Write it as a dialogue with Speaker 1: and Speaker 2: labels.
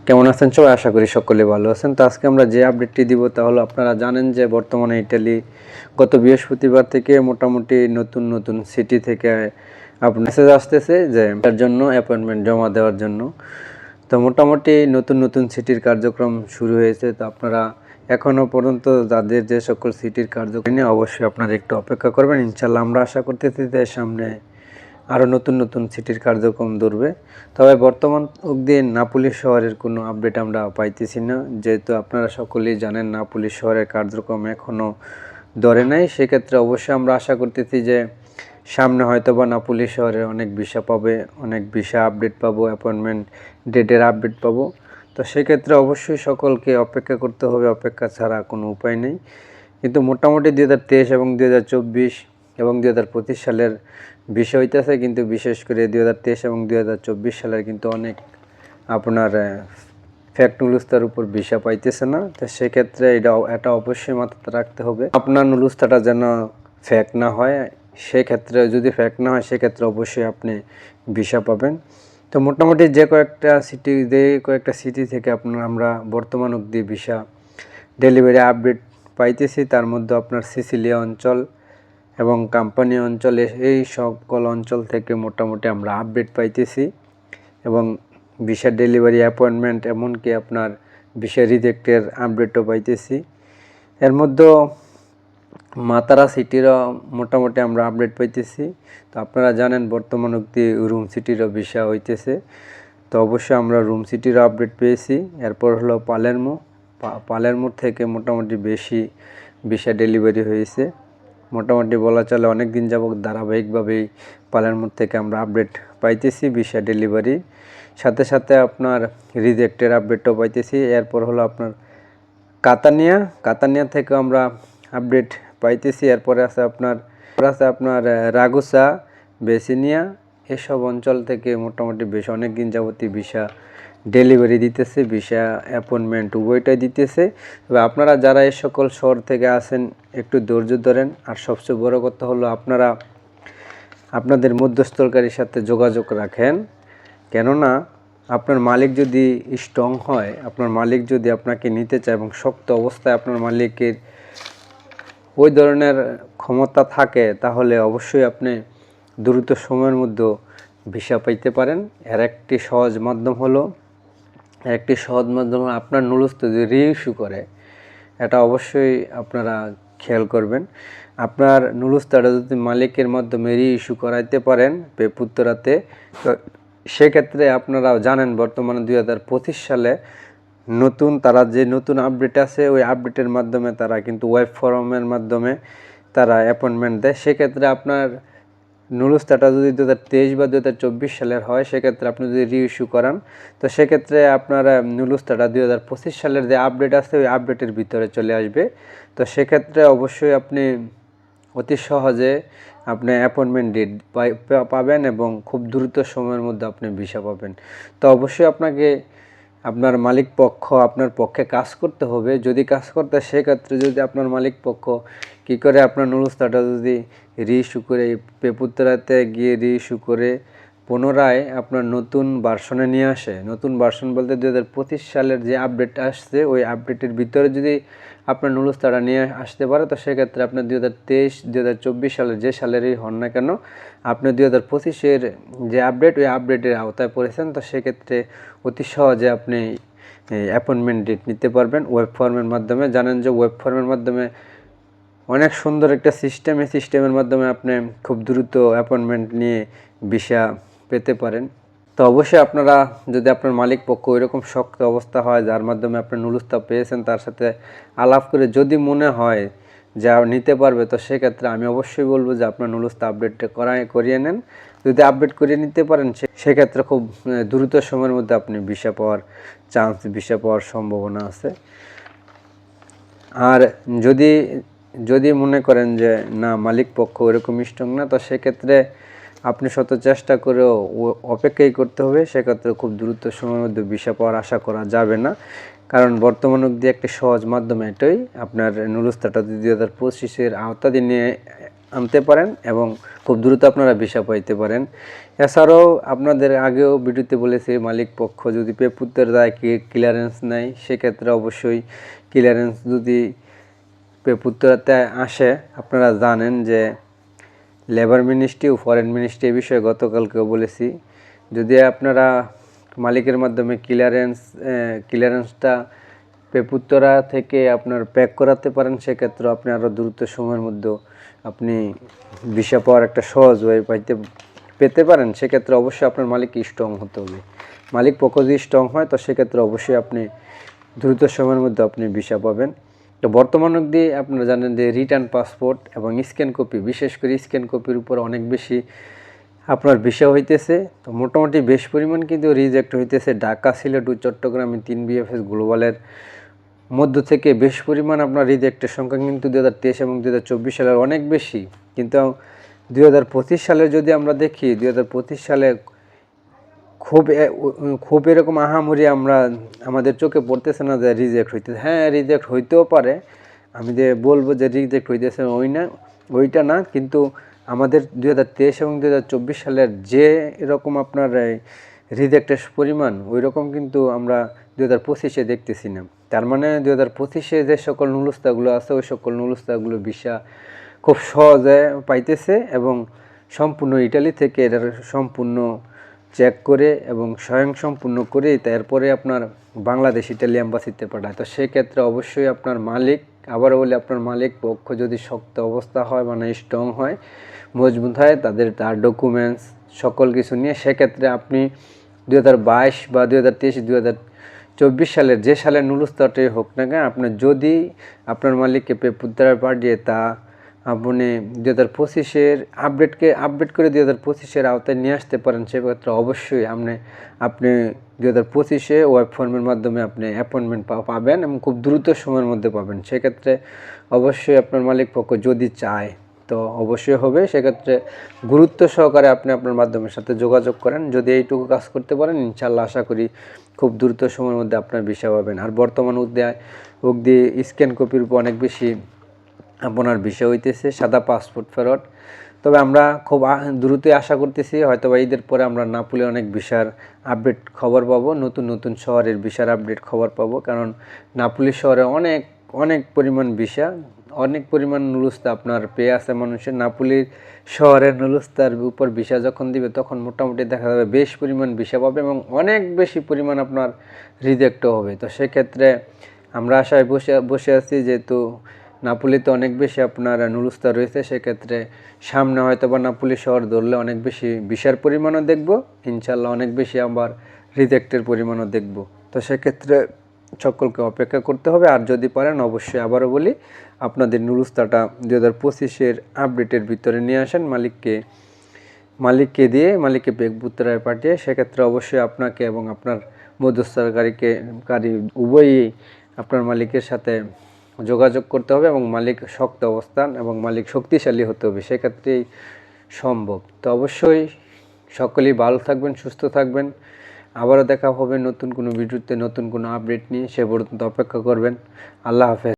Speaker 1: কেমন আছেন সবাই? আশা করি সকলে ভালো আছেন। তো আজকে আমরা যে আপডেটটি দিব তা হলো, আপনারা জানেন যে বর্তমানে ইটালি গত বৃহস্পতিবার থেকে মোটামুটি নতুন নতুন সিটি থেকে আপনার মেসেজ আসতেছে যে তার জন্য অ্যাপয়েন্টমেন্ট জমা দেওয়ার জন্য। তো মোটামুটি নতুন নতুন সিটির কার্যক্রম শুরু হয়েছে। তো আপনারা এখনও পর্যন্ত যাদের যে সকল সিটির কার্যক্রম নিয়ে অবশ্যই আপনারা একটু অপেক্ষা করবেন। ইনশাল্লাহ আমরা আশা করতেছি যে সামনে আরও নতুন নতুন সিটির কার্যক্রম ধরবে। তবে বর্তমান অবধি নাপোলি শহরের কোনো আপডেট আমরা পাইতেছি না, যেহেতু আপনারা সকলেই জানেন নাপোলি শহরের কার্যক্রম এখনও ধরে নাই। সেক্ষেত্রে অবশ্যই আমরা আশা করতেছি যে সামনে হয়তো বা নাপোলি শহরে অনেক ভিসা পাবে, অনেক ভিসা আপডেট পাবো, অ্যাপয়েন্টমেন্ট ডেটের আপডেট পাবো। তো সেক্ষেত্রে অবশ্যই সকলকে অপেক্ষা করতে হবে, অপেক্ষা ছাড়া কোনো উপায় নেই। কিন্তু মোটামুটি 2023 এবং 2024 এবং 2025 সালের বিষয় হইতেছে, কিন্তু বিশেষ করে 2023 এবং 2024 সালের কিন্তু অনেক আপনার ফ্যাক্ট নুলুস্তার উপর ভিসা পাইতেছে না। তো সেক্ষেত্রে এটা অবশ্যই মাথাতে রাখতে হবে, আপনার নুলুস্তাটা যেন ফ্যাক্ট না হয়। সেক্ষেত্রে যদি ফ্যাক্ট না হয় সেক্ষেত্রে অবশ্যই আপনি ভিসা পাবেন। তো মোটামুটি যে কয়েকটা সিটি থেকে আমরা বর্তমান অবধি ভিসা ডেলিভারি আপডেট পাইতেছি, তার মধ্যে আপনার সিসিলিয়া অঞ্চল এবং কাম্পানি অঞ্চলে এই সকল অঞ্চল থেকে মোটামুটি আমরা আপডেট পাইতেছি এবং ভিসা ডেলিভারি অ্যাপয়েন্টমেন্ট এমনকি আপনার ভিসা রিজেক্টের আপডেটও পাইতেছি। এর মধ্যে মাতারা সিটিরও মোটামুটি আমরা আপডেট পাইতেছি। তো আপনারা জানেন বর্তমান অবধি রুম সিটিরও ভিসা হইতেছে। তো অবশ্যই আমরা রুম সিটিরও আপডেট পেয়েছি। এরপর হলো পালেরমো থেকে মোটামুটি বেশি ভিসা ডেলিভারি হয়েছে। মোটামুটি বলা চলে অনেক দিন যাবত ধারাবাহিকভাবেই পালেরমো থেকে আমরা আপডেট পাইতেছি ভিসা ডেলিভারি, সাথে সাথে আপনার রিজেক্টের আপডেটও পাইতেছি। এরপর হলো আপনার কাতানিয়া থেকে আমরা আপডেট পাইতেছি। এরপরে আছে আপনার রাগুসা, বেসিনিয়া, এসব অঞ্চল থেকে মোটামুটি বেশ অনেক দিন যাবতই ভিসা ডেলিভারি দিতেছে, ভিসা অ্যাপয়েন্টমেন্ট উভয়টাই দিতেছে। তবে আপনারা যারা এই সকল শহর থেকে আসেন একটু ধৈর্য ধরেন। আর সবচেয়ে বড় কথা হলো আপনারা আপনাদের মধ্যস্থকারীর সাথে যোগাযোগ রাখেন, কেননা আপনার মালিক যদি স্ট্রং হয়, আপনার মালিক যদি আপনাকে নিতে চায় এবং শক্ত অবস্থায় আপনার মালিকের ওই ধরনের ক্ষমতা থাকে, তাহলে অবশ্যই আপনি দ্রুত সময়ের মধ্যে ভিসা পাইতে পারেন। এর একটি সহজ মাধ্যম হলো আপনার নুলুস্ত যদি রিইস্যু করে, এটা অবশ্যই আপনারা খেয়াল করবেন। আপনার নুলুস্তাটা যদি মালিকের মাধ্যমে রিইস্যু করাইতে পারেন পেপুত্তরাতে, তো সেক্ষেত্রে আপনারা জানেন বর্তমানে 2025 সালে তারা যে নতুন আপডেট আছে, ওই আপডেটের মাধ্যমে তারা কিন্তু ওয়েব ফর্মের মাধ্যমে তারা অ্যাপয়েন্টমেন্ট দেয়। সেক্ষেত্রে আপনার নুলুস্তাটা যদি 2023 বা 2024 সালের হয়, সেক্ষেত্রে আপনি যদি রিইস্যু করান, তো সেক্ষেত্রে আপনার নুলুস্তাটা 2025 সালের যে আপডেট আছে ওই আপডেটের ভিতরে চলে আসবে। তো সেক্ষেত্রে অবশ্যই আপনি অতি সহজে আপনি অ্যাপয়েন্টমেন্ট ডেট পাবেন এবং খুব দ্রুত সময়ের মধ্যে আপনি ভিসা পাবেন। তো অবশ্যই আপনাকে আপনার মালিক পক্ষ আপনার পক্ষে কাজ করতে হবে। যদি কাজ করতে সেক্ষেত্রে যদি আপনার মালিক পক্ষ কী করে আপনার নুলুস্তাটা যদি রিইস্যু করে পেপুত্তরাতে গিয়ে রিইস্যু করে পুনরায় আপনার নতুন ভার্সনে নিয়ে আসে, নতুন ভার্সন বলতে 2025 সালের যে আপডেট আসছে ওই আপডেটের ভিতরে যদি আপনার নুলুস্তাটা নিয়ে আসতে পারে, তো সেক্ষেত্রে আপনার 2023 2024 সালের যে সালেরই হন না কেন, আপনি 2025-এর যে আপডেট ওই আপডেটের আওতায় পড়েছেন। তো সেক্ষেত্রে অতি সহজে আপনি অ্যাপয়েন্টমেন্ট ডেট নিতে পারবেন ওয়েব ফর্মের মাধ্যমে। জানেন যে ওয়েব ফর্মের মাধ্যমে অনেক সুন্দর একটা সিস্টেম, এই সিস্টেমের মাধ্যমে আপনি খুব দ্রুত অ্যাপয়েন্টমেন্ট নিয়ে ভিসা পেতে পারেন। তো অবশ্যই আপনারা যদি আপনার মালিক পক্ষ ওইরকম শক্ত অবস্থা হয় যার মাধ্যমে আপনি নুলুস্তা পেয়েছেন, তার সাথে আলাপ করে যদি মনে হয় যা নিতে পারবে, তো সেক্ষেত্রে আমি অবশ্যই বলবো যে আপনার নুলুস্তা আপডেটটা করিয়ে নেন। যদি আপডেট করিয়ে নিতে পারেন সেক্ষেত্রে খুব দ্রুত সময়ের মধ্যে আপনি ভিসা পাওয়ার সম্ভাবনা আছে। আর যদি মনে করেন যে না মালিক পক্ষ ওরকম স্ট্রং না, তো সেক্ষেত্রে আপনি শত চেষ্টা করেও অপেক্ষাই করতে হবে। সেক্ষেত্রে খুব দ্রুত সময়ের মধ্যে ভিসা পাওয়ার আশা করা যাবে না, কারণ বর্তমান অবধি একটি সহজ মাধ্যম এটাই, আপনার নুলুস্তাটা 2025-এর আওতাধীনে আনতে পারেন এবং খুব দ্রুত আপনারা ভিসা পাইতে পারেন। এছাড়াও আপনাদের আগেও ভিডিওতে বলেছি, মালিক পক্ষ যদি পেপুত্রের দায় ক্লিয়ারেন্স নেয়, সেক্ষেত্রে অবশ্যই ক্লিয়ারেন্স যদি পেপুত্রতে আসে, আপনারা জানেন যে লেবার মিনিস্ট্রি ও ফরেন মিনিস্ট্রি এই বিষয়ে গতকালকেও বলেছি, যদি আপনারা মালিকের মাধ্যমে ক্লিয়ারেন্সটা পেপুত্তরা থেকে আপনার প্যাক করাতে পারেন, সেক্ষেত্রে আপনি আরও দ্রুত সময়ের মধ্যে আপনি ভিসা পাওয়ার একটা সহজ ওয়ে পেতে পারেন। সেক্ষেত্রে অবশ্যই আপনার মালিককে স্ট্রং হতে হবে। মালিক পক্ষ যদি স্ট্রং হয়, তো সেক্ষেত্রে অবশ্যই আপনি দ্রুত সময়ের মধ্যে আপনি ভিসা পাবেন। তো বর্তমান অবধি আপনারা জানেন যে রিটার্ন পাসপোর্ট এবং স্ক্যান কপি, বিশেষ করে স্ক্যান কপির উপর অনেক বেশি আপনার ভিসা হইতেছে। তো মোটামুটি বেশ পরিমাণ কিন্তু রিজেক্ট হইতেছে। ঢাকা, সিলেট ও চট্টগ্রামে 3 বিএফএস গ্লোবালের মধ্য থেকে বেশ পরিমাণ আপনার রিজেক্টের সংখ্যা কিন্তু 2023 এবং 2024 সালের অনেক বেশি। কিন্তু 2025 সালে যদি আমরা দেখি, 2025 সালে খুব এরকম আহামরি আমাদের চোখে পড়তেছে না যে রিজেক্ট হইতেছে। হ্যাঁ, রিজেক্ট হইতেও পারে, আমি যে বলবো যে রিজেক্ট হইতেছে ওইটা না, কিন্তু আমাদের 2023 এবং 2024 সালের যে এরকম আপনার রিজেক্টের পরিমাণ, ওই রকম কিন্তু আমরা 2025-এ দেখতেছি না। তার মানে 2025-এ যে সকল নুলুস্তাগুলো আছে, ওই সকল নুলুস্তাগুলো ভিসা খুব সহজে পাইতেছে এবং সম্পূর্ণ ইটালি থেকে এটার সম্পূর্ণ চেক করে এবং স্বয়ংসম্পূর্ণ করে তারপরে আপনার বাংলাদেশ ইটালি এম্বাসিতে পাঠায়। তো সেক্ষেত্রে অবশ্যই আপনার মালিক, আবারও বলি, আপনার মালিক পক্ষ যদি শক্ত অবস্থা হয়, মানে স্ট্রং হয়, মজবুত হয়, তার ডকুমেন্টস সকল কিছু নিয়ে, সেক্ষেত্রে আপনি 2022 বা 2023, 2024 সালের যে সালের নুলুস্তাটাই হোক না কেন, আপনার যদি আপনার মালিককে পেপুত্তরা পাঠিয়ে তা আপনি 2025-এর আপডেট করে 2025-এর আওতায় নিয়ে আসতে পারেন, সেক্ষেত্রে অবশ্যই আপনি 2025-এ ওয়েব ফর্মের মাধ্যমে আপনি অ্যাপয়েন্টমেন্ট পাবেন এবং খুব দ্রুত সময়ের মধ্যে পাবেন। সেক্ষেত্রে অবশ্যই আপনার মালিক পক্ষ যদি চায় তো অবশ্যই হবে। সেক্ষেত্রে গুরুত্ব সহকারে আপনি আপনার মাধ্যমের সাথে যোগাযোগ করেন। যদি এইটুকু কাজ করতে পারেন, ইনশাল্লাহ আশা করি খুব দ্রুত সময়ের মধ্যে আপনার ভিসা পাবেন। আর বর্তমান অবধি স্ক্যান কপির উপর অনেক বেশি আপনার ভিসা হইতেছে, সাদা পাসপোর্ট ফেরত। তবে আমরা খুব দ্রুতই আশা করতেছি, হয়তো বা ঈদের পরে আমরা নাপোলে অনেক ভিসার আপডেট খবর পাবো, নতুন শহরের ভিসার আপডেট খবর পাবো। কারণ নাপোলি শহরে অনেক পরিমাণ ভিসা, অনেক পরিমাণ নুলুস্তা আপনার পেয়ে আছে মানুষের। নাপোলি শহরের নুলুস্তার উপর ভিসা যখন দিবে, তখন মোটামুটি দেখা যাবে বেশ পরিমাণ ভিসা পাবে এবং অনেক বেশি পরিমাণ আপনার রিজেক্টও হবে। তো সেক্ষেত্রে আমরা আশায় বসে আছি, যেহেতু নাপোলিতে অনেক বেশি আপনার নুলুস্তা রয়েছে, সেক্ষেত্রে সামনে হয়তো বা নাপোলি শহর ধরলে অনেক বেশি ভিসার পরিমাণও দেখব, ইনশাল্লাহ অনেক বেশি আবার রিজেক্টের পরিমাণও দেখব। তো সেক্ষেত্রে সকলকে অপেক্ষা করতে হবে। আর যদি পারেন, অবশ্যই আবারও বলি, আপনাদের নুলুস্তাটা 2025-এর আপডেটের ভিতরে নিয়ে আসেন, মালিককে দিয়ে, মালিককে পেপুত্তরায় পাঠিয়ে। সেক্ষেত্রে অবশ্যই আপনাকে এবং আপনার মধ্যস্থতাকারী উভয়ই আপনার মালিকের সাথে যোগাযোগ করতে হবে এবং মালিক শক্ত অবস্থান এবং মালিক শক্তিশালী হতে হবে, সেক্ষেত্রেই সম্ভব। তো অবশ্যই সকলেই ভালো থাকবেন, সুস্থ থাকবেন। আবারও দেখা হবে নতুন কোনো ভিডিওতে, নতুন কোনো আপডেট নিয়ে। সে পর্যন্ত অপেক্ষা করবেন। আল্লাহ হাফেজ।